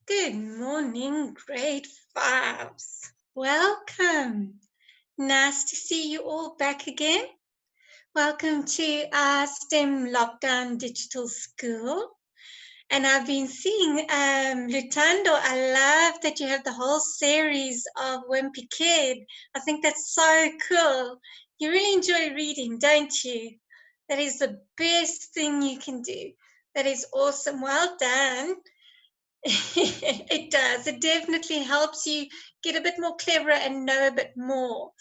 Good morning, grade fives. Welcome. Nice to see you all back again. Welcome to our STEM Lockdown Digital School. And I've been seeing Lutando. I love that you have the whole series of Wimpy Kid. I think that's so cool. You really enjoy reading, don't you? That is the best thing you can do. That is awesome. Well done. It does. It definitely helps you get a bit more clever and know a bit more.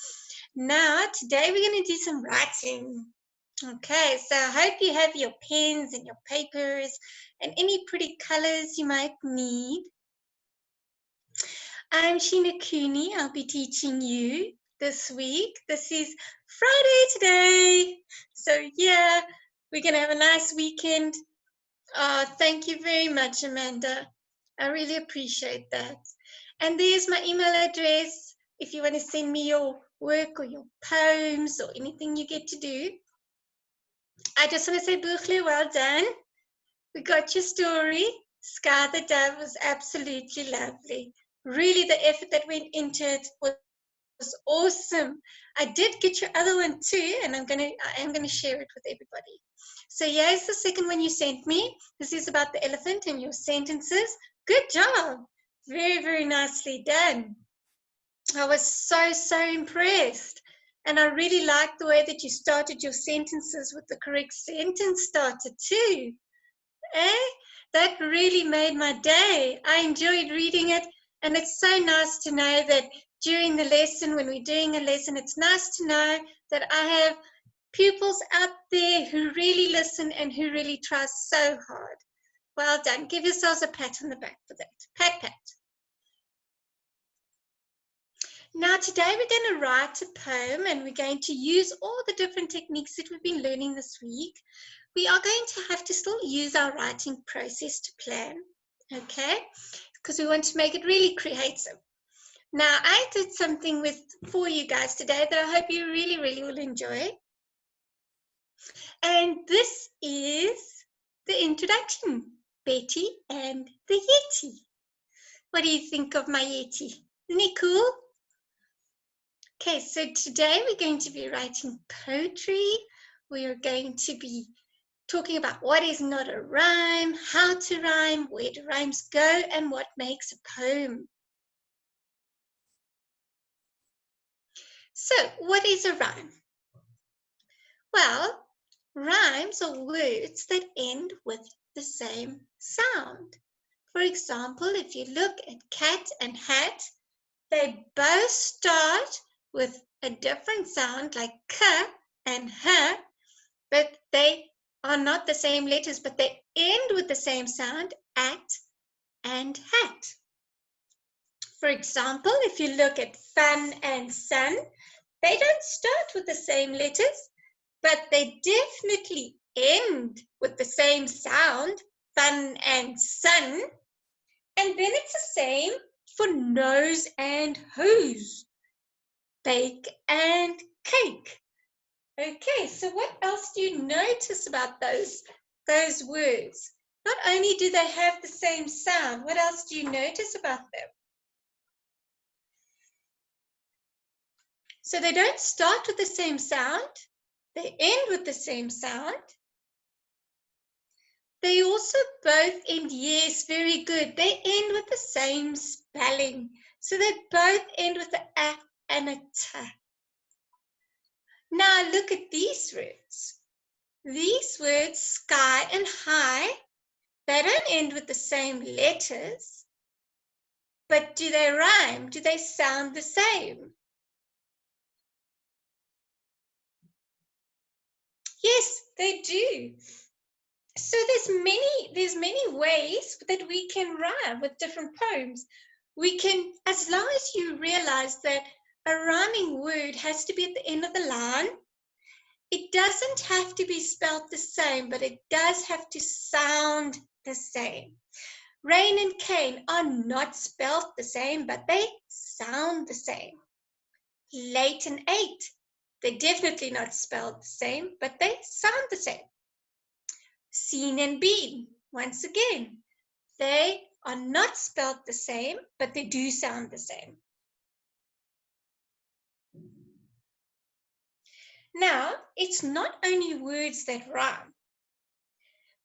Now, today we're going to do some writing. Okay, so I hope you have your pens and your papers and any pretty colors you might need. I'm Sheena Cooney. I'll be teaching you this week. This is Friday today. So yeah, we're going to have a nice weekend. Thank you very much, Amanda. I really appreciate that. And there's my email address if you want to send me your work or your poems or anything you get to do. I just want to say, Buchle, well done. We got your story. Sky the Dove was absolutely lovely. Really, the effort that went into it was awesome. I did get your other one too, and I am gonna share it with everybody. So here's the second one you sent me. This is about the elephant and your sentences. Good job. Very, very nicely done. I was so impressed. And I really liked the way that you started your sentences with the correct sentence starter too. That really made my day. I enjoyed reading it, and it's so nice to know that during the lesson, when we're doing a lesson, it's nice to know that I have pupils out there who really listen and who really try so hard. Well done. Give yourselves a pat on the back for that. Pat, pat. Now, today we're going to write a poem, and we're going to use all the different techniques that we've been learning this week. We are going to have to still use our writing process to plan, okay? Because we want to make it really creative. Now, I did something for you guys today that I hope you really, really will enjoy. And this is the introduction, Betty and the Yeti. What do you think of my Yeti? Isn't he cool? Okay, so today we're going to be writing poetry. We are going to be talking about what is not a rhyme, how to rhyme, where do rhymes go, and what makes a poem. So, what is a rhyme? Well, rhymes are words that end with the same sound. For example, if you look at cat and hat, they both start with a different sound like k and h, but they are not the same letters, but they end with the same sound, at and hat. For example, if you look at fun and sun, they don't start with the same letters, but they definitely end with the same sound, fun and sun. And then it's the same for nose and hose, bake and cake. Okay, so what else do you notice about those words? Not only do they have the same sound, what else do you notice about them? So they don't start with the same sound, they end with the same sound. They also both end, yes, very good. They end with the same spelling. So they both end with a and a t. Now look at these words. These words, sky and high, they don't end with the same letters, but do they rhyme? Do they sound the same? Yes, they do. So there's many ways that we can rhyme with different poems. We can, as long as you realize that a rhyming word has to be at the end of the line. It doesn't have to be spelled the same, but it does have to sound the same. Rain and cane are not spelled the same, but they sound the same. Late and eight, they're definitely not spelled the same, but they sound the same. Seen and been, once again, they are not spelled the same, but they do sound the same. Now, it's not only words that rhyme.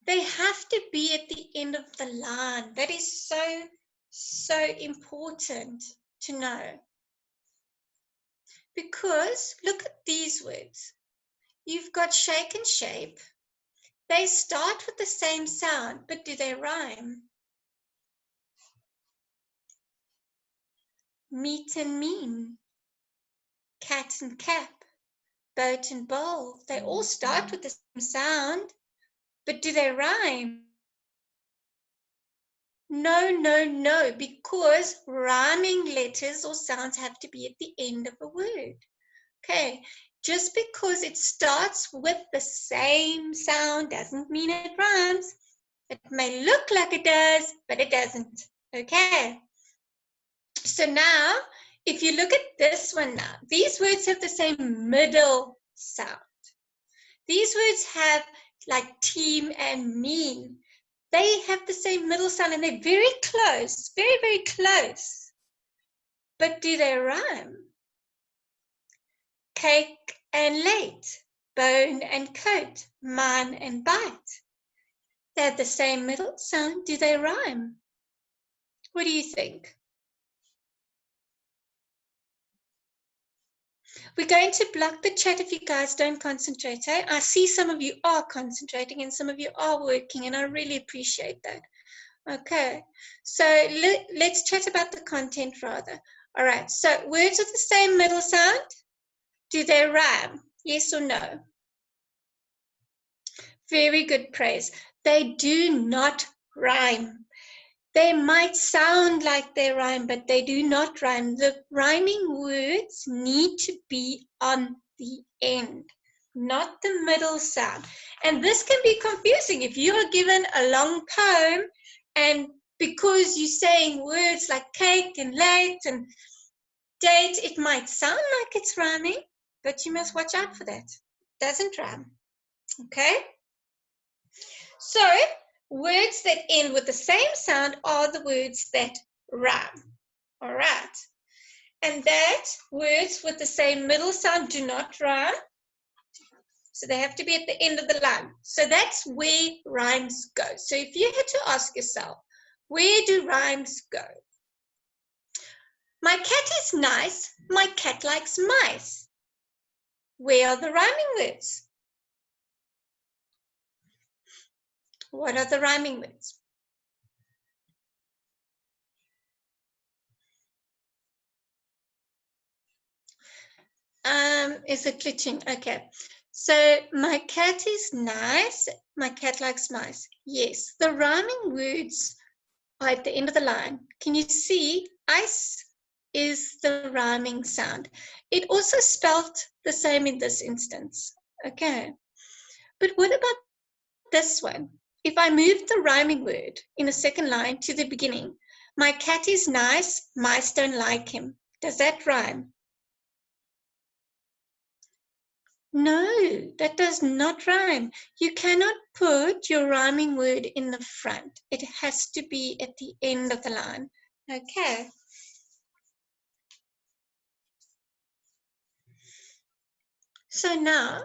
They have to be at the end of the line. That is so important to know. Because look at these words. You've got shake and shape. They start with the same sound, but do they rhyme? Meet and mean, cat and cap, boat and bowl. They all start with the same sound, but do they rhyme? No, because rhyming letters or sounds have to be at the end of a word. Okay, just because it starts with the same sound doesn't mean it rhymes. It may look like it does, but it doesn't. Okay, so now if you look at this one now, these words have the same middle sound. These words have like team and mean. They have the same middle sound and they're very close, very close. But do they rhyme? Cake and late, bone and coat, mine and bite. They have the same middle sound. Do they rhyme? What do you think? We're going to block the chat if you guys don't concentrate. Eh? I see some of you are concentrating and some of you are working, and I really appreciate that. Okay, so let's chat about the content rather. All right, so words with the same middle sound, do they rhyme? Yes or no? Very good, praise. They do not rhyme. They might sound like they rhyme, but they do not rhyme. The rhyming words need to be on the end, not the middle sound. And this can be confusing if you are given a long poem and because you're saying words like cake and late and date, it might sound like it's rhyming, but you must watch out for that. It doesn't rhyme, okay? So, words that end with the same sound are the words that rhyme, all right? And that words with the same middle sound do not rhyme, so they have to be at the end of the line. So that's where rhymes go. So if you had to ask yourself, where do rhymes go? My cat is nice, my cat likes mice. Where are the rhyming words? What are the rhyming words? Is it glitching? Okay. So my cat is nice. My cat likes mice. Yes. The rhyming words are at the end of the line. Can you see? Ice is the rhyming sound. It also spelled the same in this instance. Okay. But what about this one? If I move the rhyming word in the second line to the beginning, my cat is nice, mice don't like him. Does that rhyme? No, that does not rhyme. You cannot put your rhyming word in the front. It has to be at the end of the line. Okay. So now,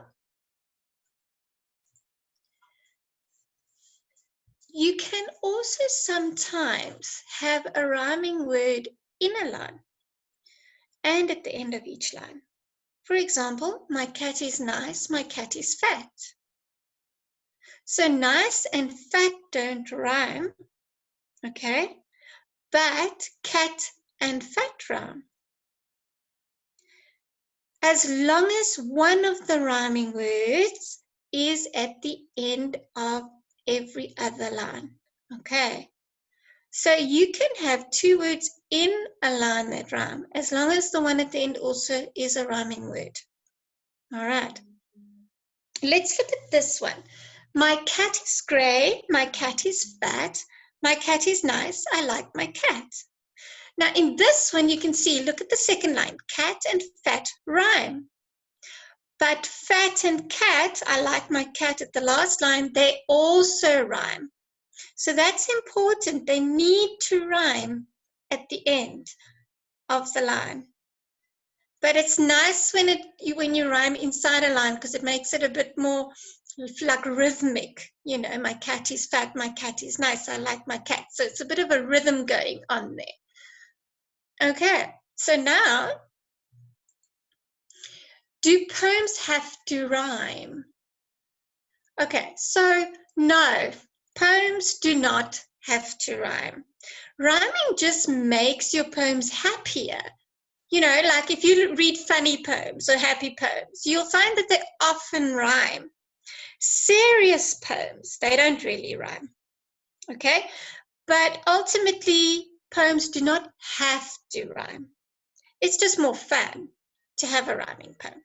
you can also sometimes have a rhyming word in a line and at the end of each line. For example, my cat is nice, my cat is fat. So nice and fat don't rhyme, okay? But cat and fat rhyme. As long as one of the rhyming words is at the end of every other line, okay? So you can have two words in a line that rhyme, as long as the one at the end also is a rhyming word. All right. Let's look at this one. My cat is gray, my cat is fat, my cat is nice, I like my cat. Now in this one you can see, look at the second line, cat and fat rhyme. But fat and cat, I like my cat at the last line, they also rhyme. So that's important. They need to rhyme at the end of the line. But it's nice when you rhyme inside a line because it makes it a bit more like rhythmic. You know, my cat is fat, my cat is nice, I like my cat. So it's a bit of a rhythm going on there. Okay, so now, do poems have to rhyme? Okay, so no, poems do not have to rhyme. Rhyming just makes your poems happier. You know, like if you read funny poems or happy poems, you'll find that they often rhyme. Serious poems, they don't really rhyme. Okay, but ultimately, poems do not have to rhyme. It's just more fun to have a rhyming poem.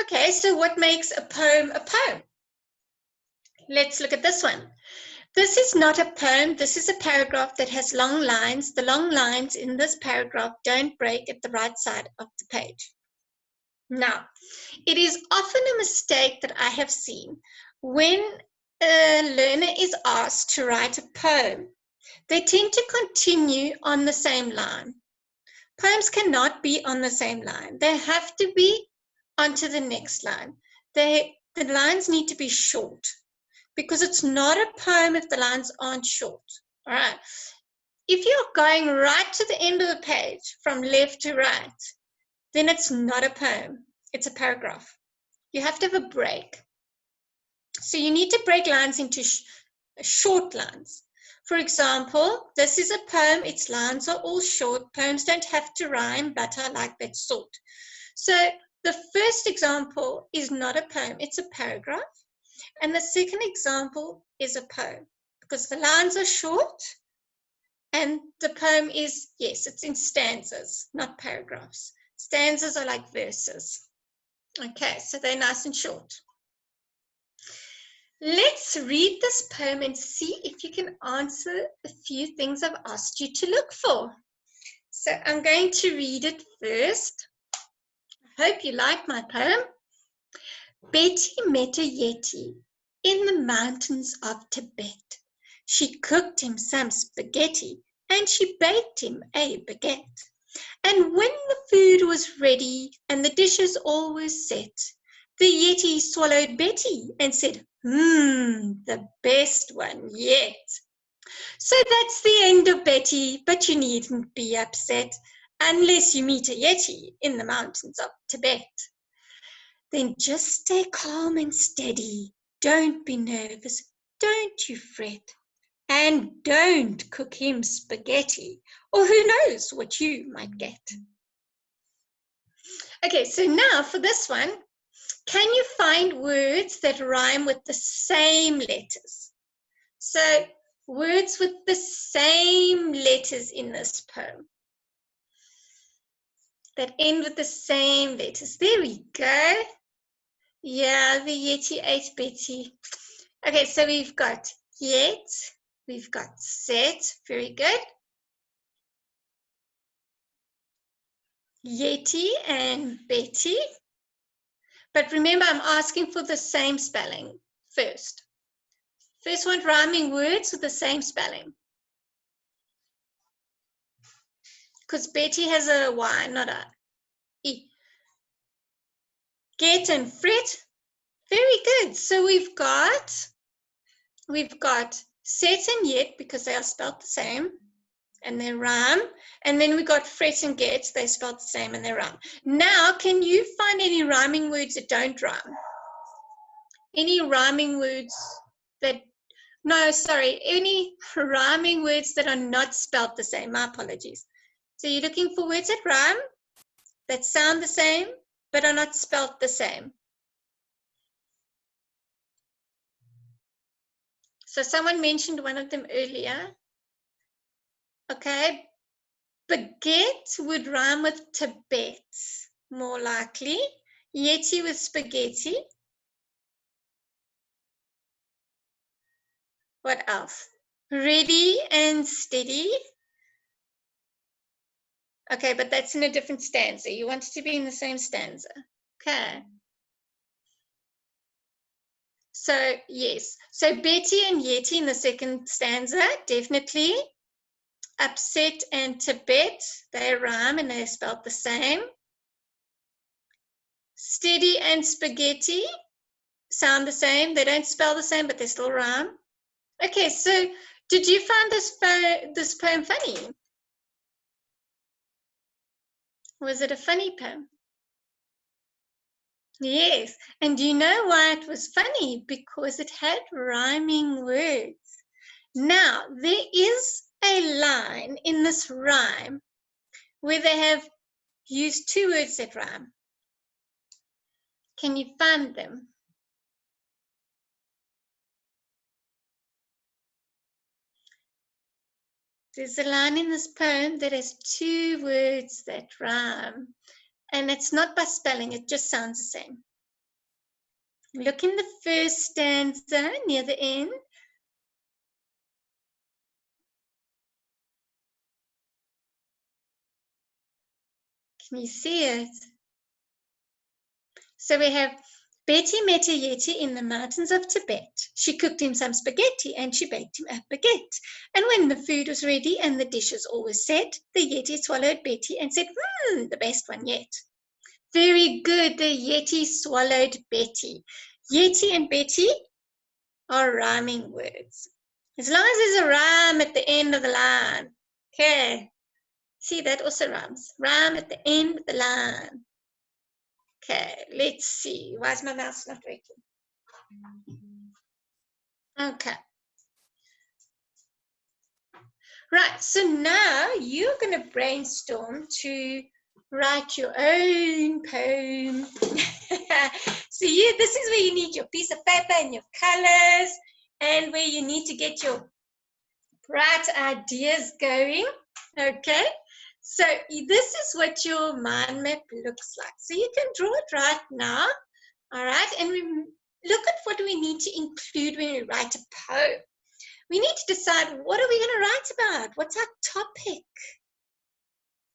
Okay, so what makes a poem a poem? Let's look at this one. This is not a poem. This is a paragraph that has long lines. The long lines in this paragraph don't break at the right side of the page. Now, it is often a mistake that I have seen when a learner is asked to write a poem. They tend to continue on the same line. Poems cannot be on the same line. They have to be onto the next line. The lines need to be short because it's not a poem if the lines aren't short. All right. If you're going right to the end of the page from left to right, then it's not a poem. It's a paragraph. You have to have a break. So you need to break lines into short lines. For example, this is a poem. Its lines are all short. Poems don't have to rhyme, but I like that sort. So the first example is not a poem. It's a paragraph. And the second example is a poem because the lines are short and the poem is, yes, it's in stanzas, not paragraphs. Stanzas are like verses. Okay, so they're nice and short. Let's read this poem and see if you can answer a few things I've asked you to look for. So I'm going to read it first. I hope you like my poem. Betty met a Yeti in the mountains of Tibet. She cooked him some spaghetti and she baked him a baguette. And when the food was ready and the dishes all were set, the Yeti swallowed Betty and said, the best one yet. So that's the end of Betty, but you needn't be upset unless you meet a Yeti in the mountains of Tibet. Then just stay calm and steady. Don't be nervous. Don't you fret. And don't cook him spaghetti, or who knows what you might get. Okay, so now for this one, can you find words that rhyme with the same letters? So words with the same letters in this poem that end with the same letters. There we go. Yeah, the Yeti ate Betty. Okay, so we've got yet, we've got set, very good. Yeti and Betty. But remember, I'm asking for the same spelling first. First one, rhyming words with the same spelling. Because Betty has a Y, not a E. Get and fret. Very good. So we've got set and yet because they are spelled the same and they rhyme. And then we got fret and get, they spelled the same and they rhyme. Now, can you find any rhyming words that don't rhyme? Any rhyming words that, no, sorry, any rhyming words that are not spelled the same? My apologies. So you're looking for words that rhyme, that sound the same, but are not spelled the same. So someone mentioned one of them earlier. Okay, baguette would rhyme with Tibet, more likely. Yeti with spaghetti. What else? Ready and steady. Okay, but that's in a different stanza. You want it to be in the same stanza. Okay. So, yes. So, Betty and Yeti in the second stanza, definitely. Upset and Tibet, they rhyme and they're spelled the same. Steady and spaghetti sound the same. They don't spell the same, but they still rhyme. Okay, so did you find this poem funny? Was it a funny poem? Yes, and do you know why it was funny? Because it had rhyming words. Now, there is a line in this rhyme where they have used two words that rhyme. Can you find them? There's a line in this poem that has two words that rhyme, and it's not by spelling, it just sounds the same. Look in the first stanza near the end. Can you see it? So we have Betty met a Yeti in the mountains of Tibet. She cooked him some spaghetti and she baked him a baguette. And when the food was ready and the dishes all were set, the Yeti swallowed Betty and said, the best one yet. Very good, the Yeti swallowed Betty. Yeti and Betty are rhyming words. As long as there's a rhyme at the end of the line. Okay. See, that also rhymes. Rhyme at the end of the line. Okay, let's see. Why is my mouse not working? Okay. Right, so now you're going to brainstorm to write your own poem. So this is where you need your piece of paper and your colors and where you need to get your bright ideas going. Okay, so this is what your mind map looks like. So you can draw it right now. All right, and we look at what we need to include when we write a poem. We need to decide, what are we going to write about? What's our topic?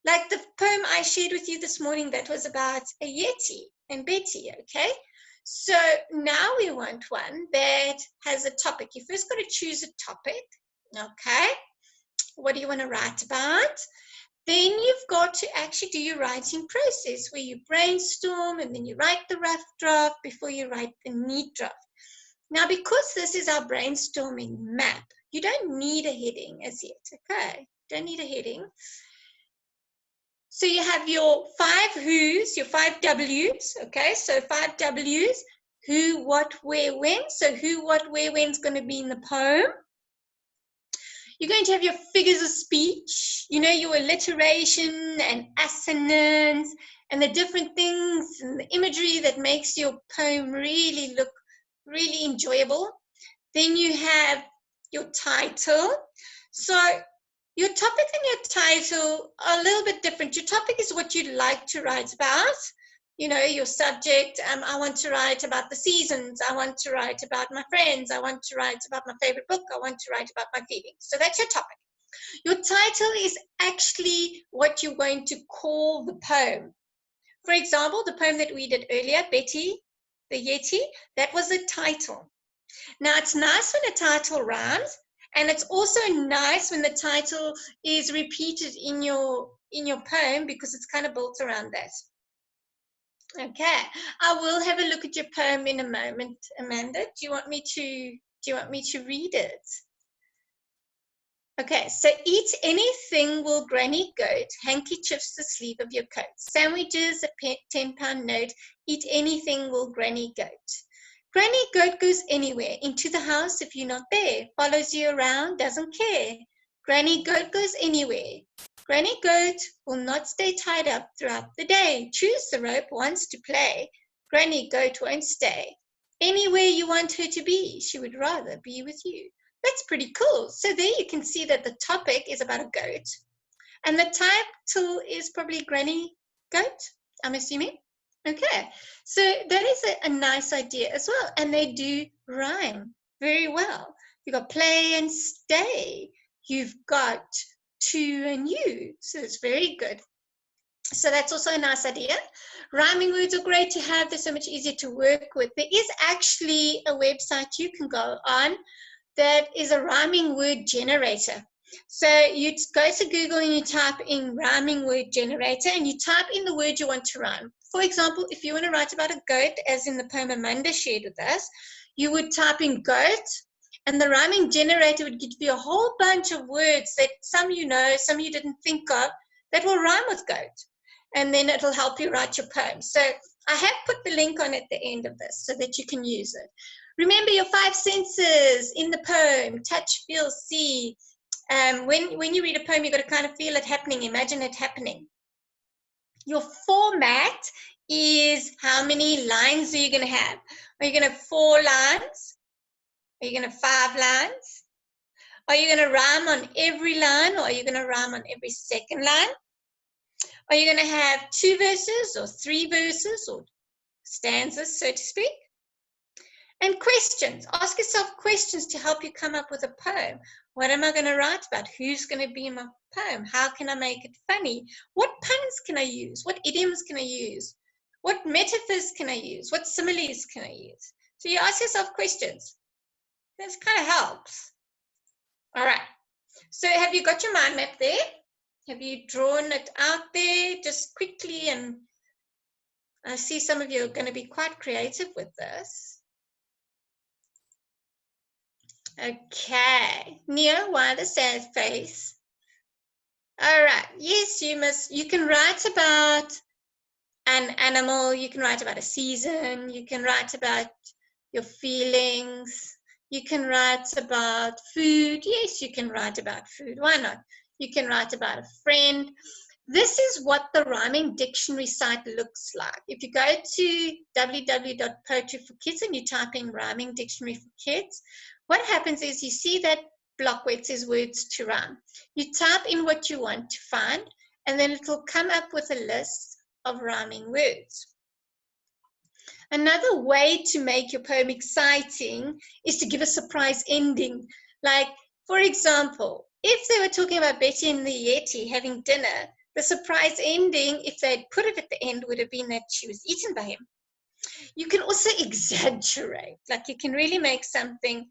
Like the poem I shared with you this morning that was about a Yeti and Betty, okay? So now we want one that has a topic. You first got to choose a topic, okay? What do you want to write about? Then you've got to actually do your writing process where you brainstorm and then you write the rough draft before you write the neat draft. Now, because this is our brainstorming map, you don't need a heading as yet, okay? Don't need a heading. So you have your 5 who's, your 5 W's, okay? So 5 W's, who, what, where, when. So who, what, where, when is going to be in the poem. You're going to have your figures of speech, you know, your alliteration and assonance and the different things and the imagery that makes your poem really look really enjoyable. Then you have your title. So your topic and your title are a little bit different. Your topic is what you'd like to write about. You know, your subject, I want to write about the seasons. I want to write about my friends. I want to write about my favorite book. I want to write about my feelings. So that's your topic. Your title is actually what you're going to call the poem. For example, the poem that we did earlier, Betty the Yeti, that was a title. Now, it's nice when a title rhymes, and it's also nice when the title is repeated in your poem because it's kind of built around that. Okay, I will have a look at your poem in a moment, Amanda. Do you want me to read it? Okay, so eat anything will Granny Goat, handkerchiefs the sleeve of your coat, sandwiches a 10-pound note, eat anything will Granny Goat. Granny Goat goes anywhere, into the house if you're not there, follows you around, doesn't care. Granny Goat goes anywhere. Granny Goat will not stay tied up throughout the day. Choose the rope, wants to play. Granny Goat won't stay. Anywhere you want her to be, she would rather be with you. That's pretty cool. So there you can see that the topic is about a goat. And the title is probably Granny Goat, I'm assuming. Okay, so that is a nice idea as well. And they do rhyme very well. You've got play and stay. You've got to and you. So it's very good. So that's also a nice idea. Rhyming words are great to have. They're so much easier to work with. There is actually a website you can go on that is a rhyming word generator. So you go to Google and you type in rhyming word generator and you type in the word you want to rhyme. For example, if you want to write about a goat, as in the poem Amanda shared with us, you would type in goat, and the rhyming generator would give you a whole bunch of words that some you know, some you didn't think of, that will rhyme with goat. And then it'll help you write your poem. So I have put the link on at the end of this so that you can use it. Remember your 5 senses in the poem: touch, feel, see. When you read a poem, you've got to kind of feel it happening, imagine it happening. Your format is how many lines are you going to have? Are you going to have 4 lines? Are you going to have 5 lines? Are you going to rhyme on every line, or are you going to rhyme on every second line? Are you going to have 2 verses or 3 verses or stanzas, so to speak? And questions. Ask yourself questions to help you come up with a poem. What am I going to write about? Who's going to be in my poem? How can I make it funny? What puns can I use? What idioms can I use? What metaphors can I use? What similes can I use? So you ask yourself questions. This kind of helps. All right. So have you got your mind map there? Have you drawn it out there just quickly? And I see some of you are going to be quite creative with this. Okay. Nia, why the sad face? All right. Yes, you can write about an animal. You can write about a season. You can write about your feelings. You can write about food. Yes, you can write about food. Why not? You can write about a friend. This is what the rhyming dictionary site looks like. If you go to www.poetryforkids and you type in rhyming dictionary for kids, what happens is you see that block where it says words to rhyme. You type in what you want to find, and then it will come up with a list of rhyming words. Another way to make your poem exciting is to give a surprise ending. Like, for example, if they were talking about Betty and the Yeti having dinner, the surprise ending, if they'd put it at the end, would have been that she was eaten by him. You can also exaggerate. Like, you can really make something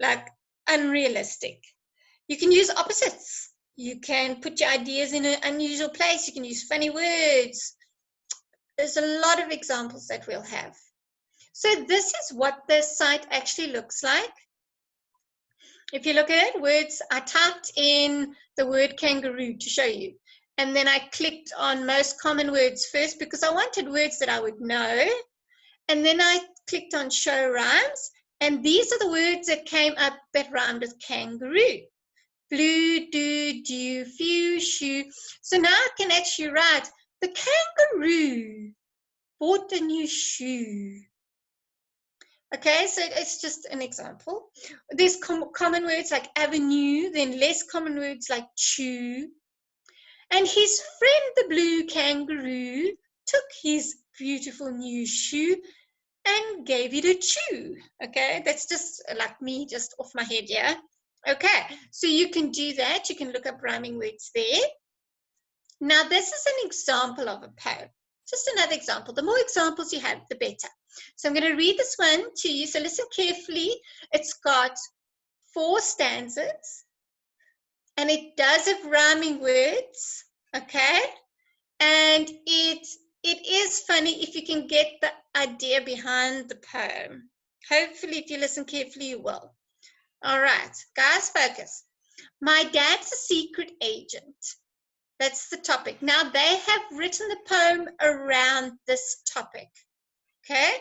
like unrealistic. You can use opposites. You can put your ideas in an unusual place. You can use funny words. There's a lot of examples that we'll have. So this is what the site actually looks like. If you look at it, words, I typed in the word kangaroo to show you. And then I clicked on most common words first because I wanted words that I would know. And then I clicked on show rhymes. And these are the words that came up that rhymed with kangaroo. Blue, do, dew, few, shoe. So now I can actually write, the kangaroo bought a new shoe. Okay, so it's just an example. There's common words like avenue, then less common words like chew. And his friend, the blue kangaroo, took his beautiful new shoe and gave it a chew. Okay, that's just like me, just off my head, yeah? Okay, so you can do that. You can look up rhyming words there. Now, this is an example of a poem. Just another example. The more examples you have, the better. So I'm going to read this one to you. So listen carefully. It's got 4 stanzas. And it does have rhyming words. Okay? And it is funny if you can get the idea behind the poem. Hopefully, if you listen carefully, you will. All right. Guys, focus. My dad's a secret agent. That's the topic. Now, they have written the poem around this topic. Okay?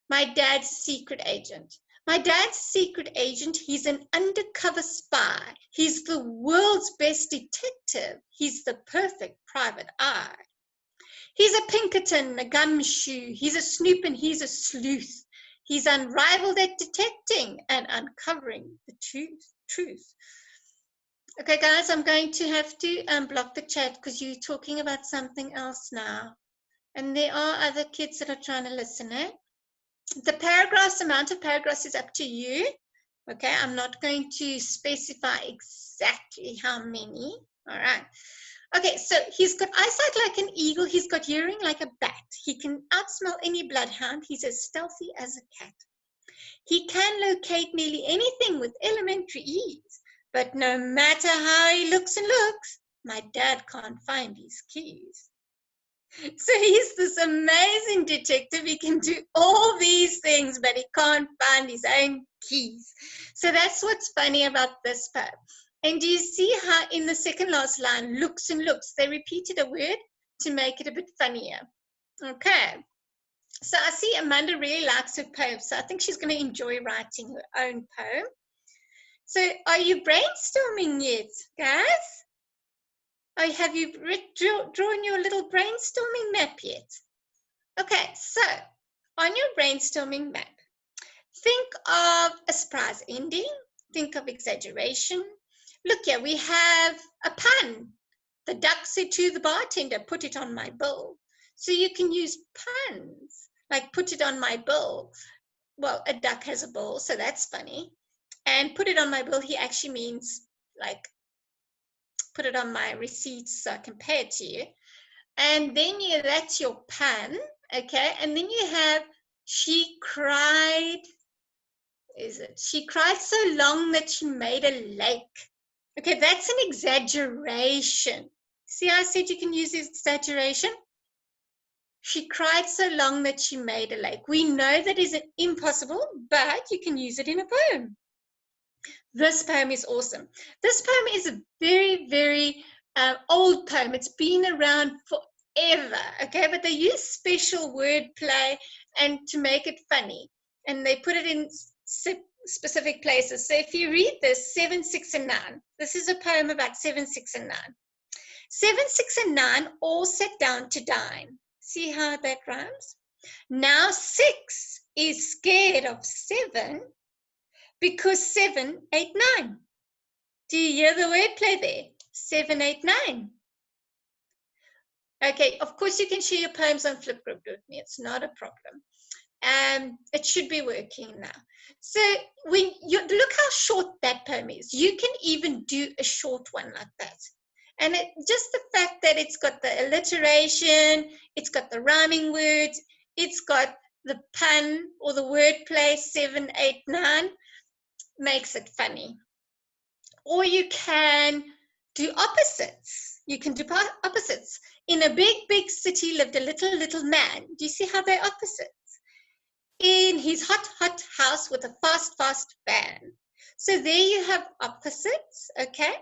My dad's secret agent. My dad's secret agent, he's an undercover spy. He's the world's best detective. He's the perfect private eye. He's a Pinkerton, a gumshoe. He's a snoop and he's a sleuth. He's unrivaled at detecting and uncovering the truth. Okay, guys, I'm going to have to block the chat because you're talking about something else now. And there are other kids that are trying to listen, eh? The paragraphs, amount of paragraphs is up to you. Okay, I'm not going to specify exactly how many. All right. Okay, so he's got eyesight like an eagle. He's got hearing like a bat. He can outsmell any bloodhound. He's as stealthy as a cat. He can locate nearly anything with elementary ease. But no matter how he looks and looks, my dad can't find his keys. So he's this amazing detective. He can do all these things, but he can't find his own keys. So that's what's funny about this poem. And do you see how in the second last line, looks and looks, they repeated a word to make it a bit funnier. Okay. So I see Amanda really likes her poem, so I think she's going to enjoy writing her own poem. So are you brainstorming yet, guys? Or have you drawn your little brainstorming map yet? Okay, so on your brainstorming map, think of a surprise ending, think of exaggeration. Look here, we have a pun. The duck said to the bartender, put it on my bill. So you can use puns, like put it on my bill. Well, a duck has a bill, so that's funny. And put it on my bill, he actually means like put it on my receipt so I can pay it to you. And then that's your pun, okay? And then you have she cried. She cried so long that she made a lake. Okay, that's an exaggeration. See how I said you can use exaggeration? She cried so long that she made a lake. We know that is impossible, but you can use it in a poem. This poem is awesome. This poem is a very, very old poem. It's been around forever, okay? But they use special wordplay and to make it funny. And they put it in specific places. So if you read this, 7, 6, and 9, this is a poem about 7, 6, and 9. 7, 6, and 9 all sat down to dine. See how that rhymes? Now 6 is scared of 7 because 7, 8, 9. Do you hear the wordplay there? 7, 8, 9. Okay, of course you can share your poems on Flipgrid with me. It's not a problem. It should be working now. So when you look how short that poem is, you can even do a short one like that. And just the fact that it's got the alliteration, it's got the rhyming words, it's got the pun or the wordplay 7, 8, 9 makes it funny. Or you can do opposites. You can do opposites. In a big, big city lived a little, little man. Do you see how they're opposites? In his hot, hot house with a fast, fast van. So there you have opposites, okay?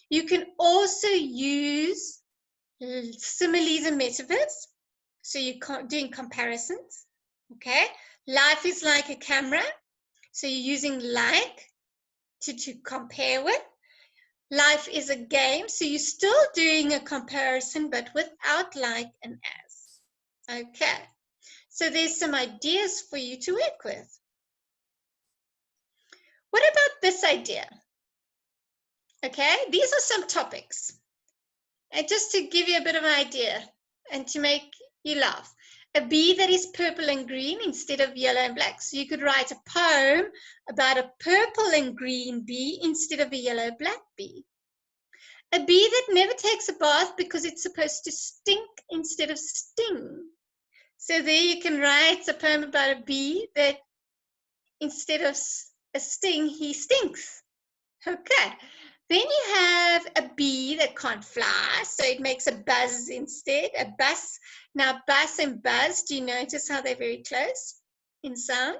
You can also use similes and metaphors. So you're doing comparisons, okay? Life is like a camera. So you're using like to compare with. Life is a game. So you're still doing a comparison, but without like and as. Okay. So there's some ideas for you to work with. What about this idea? Okay, these are some topics. And just to give you a bit of an idea and to make you laugh. A bee that is purple and green instead of yellow and black. So you could write a poem about a purple and green bee instead of a yellow black bee. A bee that never takes a bath because it's supposed to stink instead of sting. So there you can write a poem about a bee that instead of a sting, he stinks. Okay. Then you have a bee that can't fly, so it makes a buzz instead, a buzz. Now, buzz and buzz, do you notice how they're very close in sound?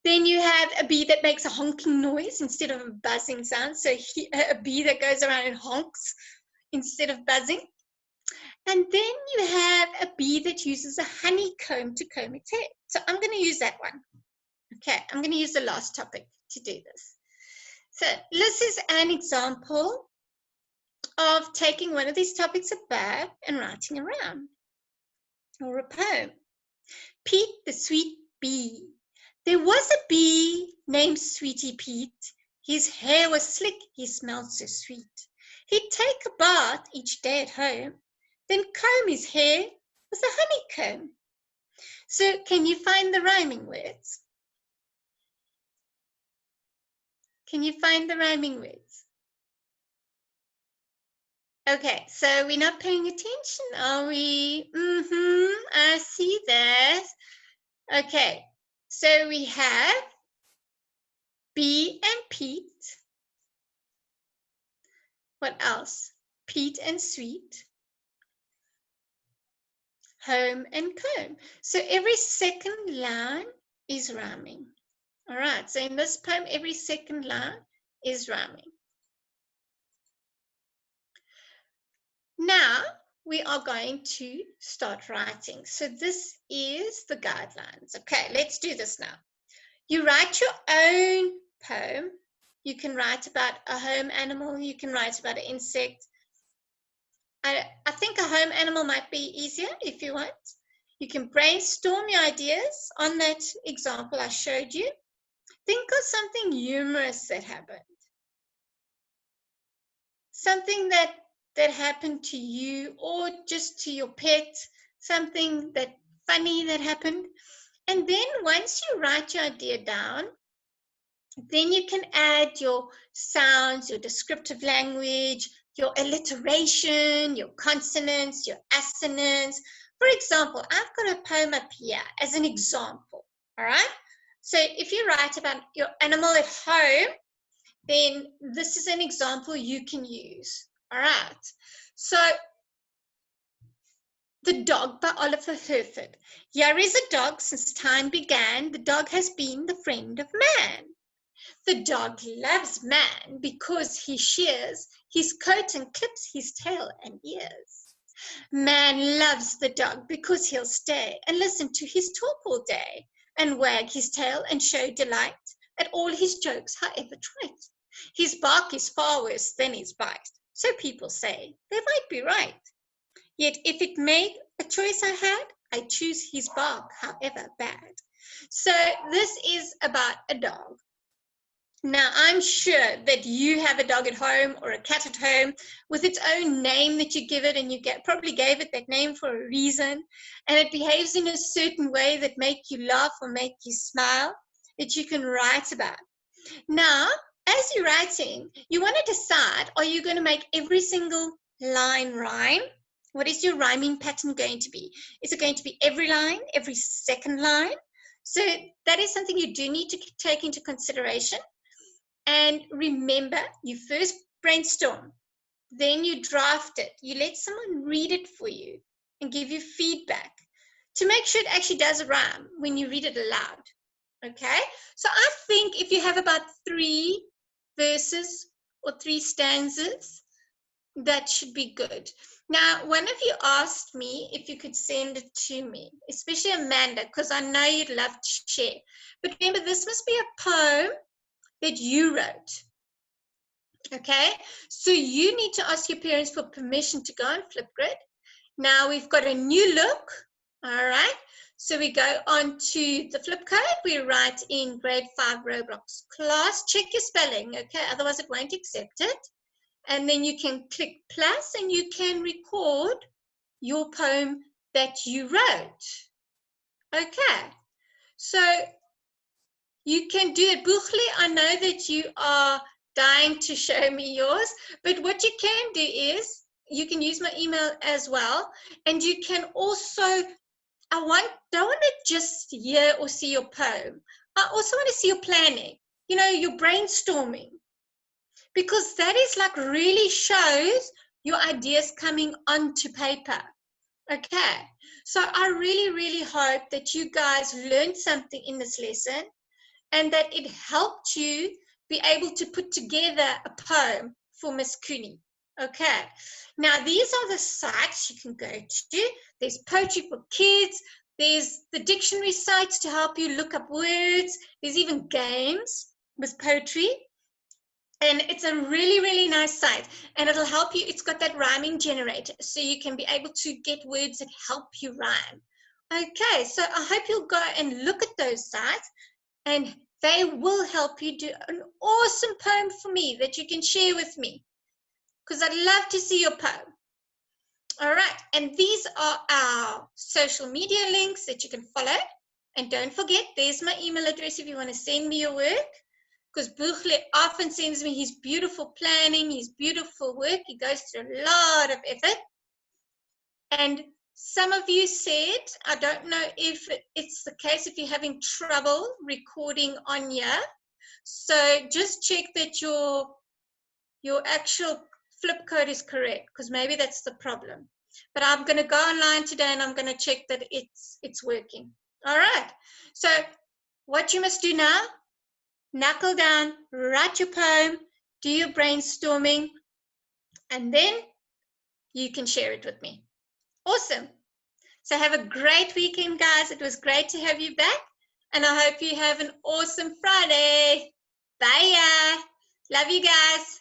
Then you have a bee that makes a honking noise instead of a buzzing sound, so a bee that goes around and honks instead of buzzing. And then you have a bee that uses a honeycomb to comb its hair. So I'm going to use that one. Okay, I'm going to use the last topic to do this. So this is an example of taking one of these topics above and writing around, or a poem. Pete the sweet bee. There was a bee named Sweetie Pete. His hair was slick, he smelled so sweet. He'd take a bath each day at home, then comb his hair with a honeycomb. So can you find the rhyming words? Can you find the rhyming words? Okay, so we're not paying attention, are we? I see that. Okay, so we have B and Pete. What else? Pete and Sweet. Home and comb. So every second line is rhyming. All right, so in this poem, every second line is rhyming. Now we are going to start writing. So this is the guidelines. Okay, let's do this now. You write your own poem. You can write about a home animal. You can write about an insect. I think a home animal might be easier if you want. You can brainstorm your ideas on that example I showed you. Think of something humorous that happened. Something that happened to you or just to your pet, something that funny that happened. And then once you write your idea down, then you can add your sounds, your descriptive language, your alliteration, your consonants, your assonance. For example, I've got a poem up here as an example, all right? So if you write about your animal at home, then this is an example you can use, all right? So, The Dog by Oliver Herford. Here is a dog since time began. The dog has been the friend of man. The dog loves man because he shears his coat and clips his tail and ears. Man loves the dog because he'll stay and listen to his talk all day and wag his tail and show delight at all his jokes, however trite. His bark is far worse than his bite, so people say they might be right. Yet if it made a choice I had, I'd choose his bark, however bad. So this is about a dog. Now, I'm sure that you have a dog at home or a cat at home with its own name that you give it, and you probably gave it that name for a reason, and it behaves in a certain way that make you laugh or make you smile, that you can write about. Now, as you're writing, you want to decide, are you going to make every single line rhyme? What is your rhyming pattern going to be? Is it going to be every line, every second line? So that is something you do need to take into consideration. And remember, you first brainstorm, then you draft it. You let someone read it for you and give you feedback to make sure it actually does rhyme when you read it aloud. Okay? So I think if you have about 3 verses or 3 stanzas, that should be good. Now, one of you asked me if you could send it to me, especially Amanda, because I know you'd love to share. But remember, this must be a poem that you wrote. Okay, so you need to ask your parents for permission to go on Flipgrid. Now we've got a new look. All right, so we go on to the flip code. We write in grade 5 Roblox class. Check your spelling, okay? Otherwise it won't accept it. And then you can click plus and you can record your poem that you wrote. Okay, so you can do it. Buchli, I know that you are dying to show me yours, but what you can do is you can use my email as well, and you can also, don't want to just hear or see your poem. I also want to see your planning, your brainstorming, because that is like really shows your ideas coming onto paper. Okay, so I really, really hope that you guys learned something in this lesson and that it helped you be able to put together a poem for Miss Cooney. Okay, now these are the sites you can go to. There's Poetry for Kids, there's the dictionary sites to help you look up words, there's even games with poetry. And it's a really, really nice site, and it'll help you. It's got that rhyming generator, so you can be able to get words that help you rhyme. Okay, so I hope you'll go and look at those sites, and they will help you do an awesome poem for me that you can share with me, because I'd love to see your poem. All right, and these are our social media links that you can follow. And don't forget, there's my email address if you want to send me your work. because Buchle often sends me his beautiful planning, his beautiful work. He goes through a lot of effort. And some of you said, I don't know if it's the case, if you're having trouble recording on here. So just check that your actual flip code is correct, because maybe that's the problem. But I'm going to go online today and I'm going to check that it's working. All right. So what you must do now, knuckle down, write your poem, do your brainstorming, and then you can share it with me. Awesome. So have a great weekend, guys. It was great to have you back. And I hope you have an awesome Friday. Bye. Love you guys.